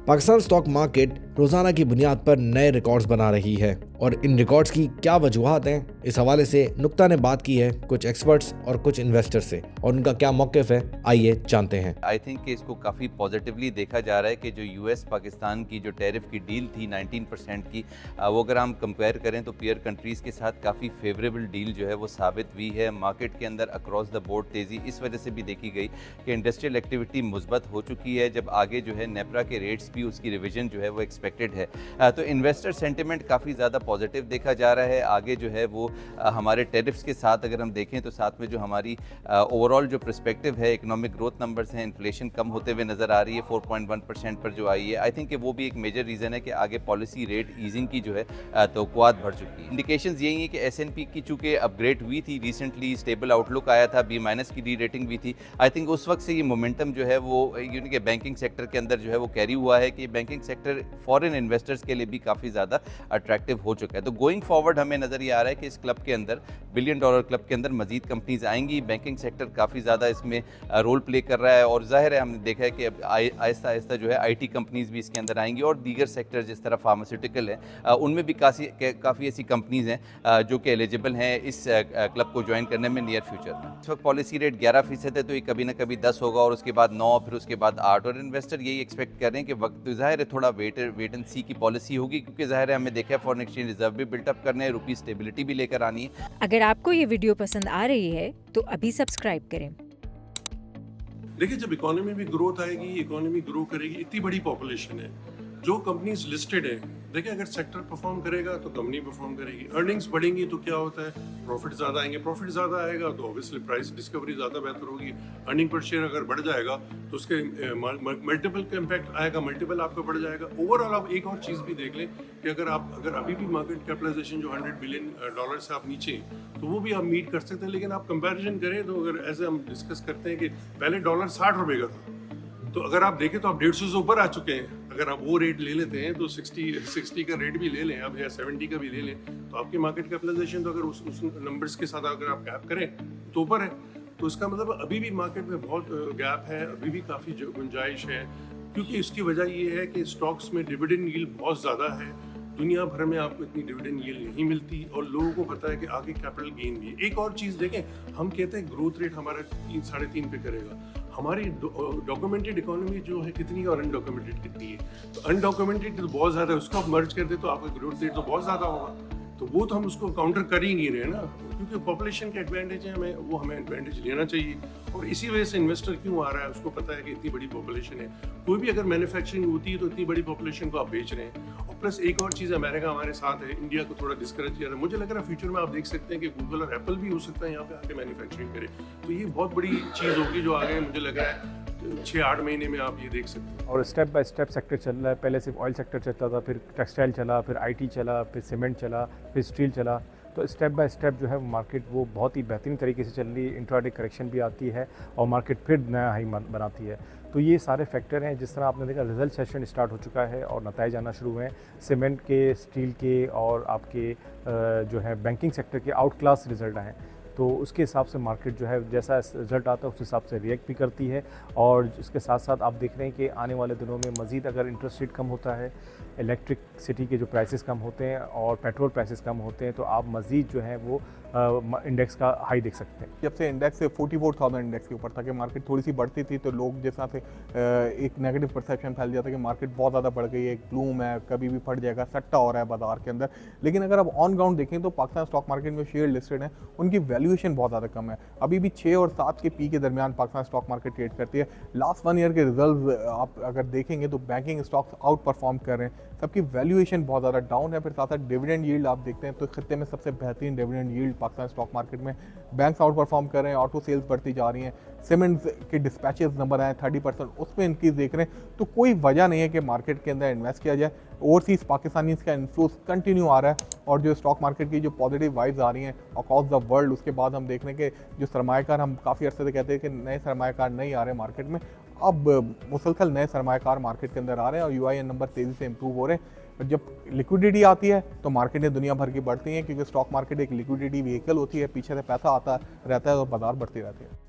Pakistan stock market रोजाना की बुनियाद पर नए रिकॉर्ड्स बना रही है और इन रिकॉर्ड्स की क्या वजूहात हैं, इस हवाले से नुक्ता ने बात की है कुछ एक्सपर्ट्स और कुछ इन्वेस्टर्स से और उनका क्या मौक़िफ़ है, आइए जानते हैं। आई थिंक कि इसको काफ़ी पॉजिटिवली देखा जा रहा है कि जो यूएस पाकिस्तान की जो टैरिफ की डील थी 19% की, वो अगर हम कंपेयर करें तो पीयर कंट्रीज़ के साथ काफ़ी फेवरेबल डील जो है वो साबित हुई है। मार्केट के अंदर अक्रॉस द बोर्ड तेज़ी इस वजह से भी देखी गई कि इंडस्ट्रियल एक्टिविटी मुस्बत हो चुकी है। जब आगे जो है नेपरा के रेट्स भी उसकी रिविजन जो है वो एक्सपेक्टेड है, तो इन्वेस्टर सेंटिमेंट काफ़ी ज़्यादा पॉजिटिव देखा जा रहा है। आगे जो है वो हमारे टैरिफ्स के साथ अगर हम देखें तो साथ में जो हमारी ओवरऑल जो पर्सपेक्टिव है, इकोनॉमिक ग्रोथ नंबर्स हैं, इन्फ्लेशन कम होते हुए नज़र आ रही है 4.1% पर जो आई है। आई थिंक कि वो भी एक मेजर रीज़न है कि आगे पॉलिसी रेट ईजिंग की जो है तवक्कुआत बढ़ चुकी है। इंडिकेशंस यही है कि एसएनपी की चूँकि अपग्रेड हुई थी रिसेंटली, स्टेबल आउटलुक आया था, B- की री रेटिंग भी थी। आई थिंक उस वक्त से ये मोमेंटम जो है वो यूनी के बैंकिंग सेक्टर के अंदर जो है वो कैरी हुआ है कि बैंकिंग सेक्टर फॉरेन इन्वेस्टर्स के लिए भी काफ़ी ज़्यादा अट्रैक्टिव हो चुका है। तो गोइंग फॉरवर्ड हमें नज़र ये आ रहा है कि इस क्लब के अंदर, $1 बिलियन क्लब के अंदर मजीद कंपनीज आएंगी। बैंकिंग सेक्टर काफ़ी ज़्यादा इसमें रोल प्ले कर रहा है और जाहिर है हमने देखा है कि अब आहिस्ता आहिस्ता जो है IT कंपनीज भी इसके अंदर आएंगी और दीगर सेक्टर जिस तरह फार्मास्यूटिकल है उनमें भी काफ़ी ऐसी कंपनीज हैं जो कि एलिजिबल हैं इस क्लब को ज्वाइन करने में नियर फ्यूचर में। इस वक्त पॉलिसी रेट 11% है, तो ये कभी ना कभी 10 होगा और उसके बाद 9, फिर उसके बाद 8, और इन्वेस्टर यही एक्सपेक्ट कर रहे हैं कि वक्त जाहिर है थोड़ा वेट एंड सी की पॉलिसी होगी, क्योंकि जाहिर है हमें देखा है फॉरेन एक्सचेंज रिजर्व भी बिल्टअप करने हैं, रुपी स्टेबिलिटी भी लेकर आनी है। अगर आपको ये वीडियो पसंद आ रही है तो अभी सब्सक्राइब करें। देखिए, जब इकोनॉमी में ग्रोथ आएगी, इकोनॉमी ग्रो करेगी, इतनी बड़ी पॉपुलेशन है, जो कंपनीज लिस्टेड है, देखिए अगर सेक्टर परफॉर्म करेगा तो कंपनी परफॉर्म करेगी, अर्निंग्स बढ़ेंगी तो क्या होता है, प्रॉफिट ज़्यादा आएंगे, प्रॉफिट ज़्यादा आएगा तो ऑब्वियसली प्राइस डिस्कवरी ज़्यादा बेहतर होगी, अर्निंग पर शेयर अगर बढ़ जाएगा तो उसके मल्टीपल का इम्पैक्ट आएगा, मल्टीपल आपका बढ़ जाएगा। ओवरऑल आप एक और चीज़ भी देख लें कि अगर अभी भी मार्केट कैपिटलाइजेशन जो $100 बिलियन से आप नीचे तो वो भी आप मीट कर सकते हैं, लेकिन आप कंपेरिजन करें तो अगर ऐसे हम डिस्कस करते हैं कि पहले डॉलर $60 का था, तो अगर आप देखें तो आप 150 से ऊपर आ चुके हैं। अगर आप वो रेट ले लेते हैं तो 60 का रेट भी ले लें अब, या 70 का भी ले लें, तो आपकी मार्केट कैपिटलाइजेशन तो अगर उस नंबर्स के साथ अगर आप गैप करें तो ऊपर है। तो इसका मतलब अभी भी मार्केट में बहुत गैप है, अभी भी काफ़ी गुंजाइश है, क्योंकि इसकी वजह ये है कि स्टॉक्स में डिविडेंड यील्ड बहुत ज़्यादा है। दुनिया भर में आपको इतनी डिविडेंड यील्ड नहीं मिलती और लोगों को पता है कि आगे कैपिटल गेन भी है। एक और चीज़ देखें, हम कहते हैं ग्रोथ रेट हमारा 3-3.5 पे करेगा, हमारी डॉक्यूमेंटेड इकोनॉमी जो है कितनी और अनडॉक्यूमेंटेड कितनी है, तो अनडॉक्यूमेंटेड तो बहुत ज़्यादा है, उसको आप मर्ज कर दे तो आपका ग्रोथ रेट तो बहुत ज़्यादा होगा, तो वो तो हम उसको काउंटर कर ही नहीं रहे ना, क्योंकि पॉपुलेशन के एडवांटेज है, हमें एडवांटेज लेना चाहिए। और इसी वजह से इन्वेस्टर क्यों आ रहा है, उसको पता है कि इतनी बड़ी पॉपुलेशन है, कोई भी अगर मैन्युफैक्चरिंग होती है तो इतनी बड़ी पॉपुलेशन को आप बेच रहे हैं। और प्लस एक और चीज़, अमेरिका हमारे साथ है, इंडिया को थोड़ा डिस्करेज किया है। मुझे लग रहा है फ्यूचर में आप देख सकते हैं कि गूगल और एप्पल भी हो सकता है यहाँ पे आके मैन्युफैक्चरिंग करे, तो ये बहुत बड़ी चीज़ होगी जो आगे मुझे लग रहा है 6-8 महीने में आप ये देख सकते हैं। और स्टेप बाय स्टेप सेक्टर चल रहा है, पहले सिर्फ ऑयल सेक्टर चलता था, फिर टेक्सटाइल चला, फिर IT चला, फिर सीमेंट चला, फिर स्टील चला, तो स्टेप बाय स्टेप जो है मार्केट वो बहुत ही बेहतरीन तरीके से चल रही है। इंट्राडे करेक्शन भी आती है और मार्केट फिर नया हाई बनाती है। तो ये सारे फैक्टर हैं, जिस तरह आपने देखा रिजल्ट सेशन स्टार्ट हो चुका है और नताइज आना शुरू हुए हैं सीमेंट के, स्टील के और आपके जो है बैंकिंग सेक्टर के आउट क्लास रिजल्ट आए, तो उसके हिसाब से मार्केट जो है जैसा रिजल्ट आता है उस हिसाब से रिएक्ट भी करती है। और इसके साथ साथ आप देख रहे हैं कि आने वाले दिनों में मज़ीद अगर इंटरेस्ट रेट कम होता है, इलेक्ट्रिसिटी के जो प्राइसेस कम होते हैं और पेट्रोल प्राइसेस कम होते हैं, तो आप मज़ीद जो है वो इंडेक्स का हाई देख सकते हैं। जब से इंडेक्स 44,000 इंडेक्स के ऊपर था कि मार्केट थोड़ी सी बढ़ती थी, तो लोग जिस तरह से एक नेगेटिव परसेप्शन फैल जाता है कि मार्केट बहुत ज़्यादा बढ़ गई है, एक ग्लूम है, कभी भी फट जाएगा, सट्टा हो रहा है बाजार के अंदर। लेकिन अगर आप ऑन ग्राउंड देखें तो पाकिस्तान स्टॉक मार्केट में शेयर लिस्टेड हैं, उनकी वैल्यूएशन बहुत ज़्यादा कम है। अभी भी 6 और 7 के पी के दरमियान पाकिस्तान स्टॉक मार्केट ट्रेड करती है। लास्ट 1 ईयर के रिजल्ट आप अगर देखेंगे तो बैंकिंग स्टॉक्स आउट परफॉर्म कर रहे हैं, सबकी वैल्यूएशन बहुत ज़्यादा डाउन है। फिर साथ साथ डिविडेंड यील्ड आप देखते हैं तो खत्ते में सबसे बेहतरीन dividend yield Pakistan stock market में, बैंक्स आउट परफॉर्म कर रहे हैं, ऑटो सेल्स बढ़ती जा रही हैं, सीमेंट के डिस्पैचेस नंबर आए 30%, उसमें इंक्रीज देख रहे हैं। तो कोई वजह नहीं है कि मार्केट के अंदर इन्वेस्ट किया जाए। ओवरसीज पाकिस्तानीज का इन्फ्लूस कंटिन्यू आ रहा है और जो स्टॉक मार्केट की जो पॉजिटिव वाइब्स आ रही हैं अक्रॉस द वर्ल्ड, उसके बाद हम देख रहे हैं कि जो सरमायाकार, हम काफ़ी अर्से से कहते हैं कि नए सरमायाकार नहीं आ रहे मार्केट में, अब मुसलसल नए सरमायाकार मार्केट के अंदर आ रहे हैं और UIN नंबर तेज़ी से इंप्रूव हो रहे हैं। जब लिक्विडिटी आती है तो मार्केटें दुनिया भर की बढ़ती हैं, क्योंकि स्टॉक मार्केट एक लिक्विडिटी व्हीकल होती है, पीछे से पैसा आता रहता है और बाजार बढ़ती रहती है।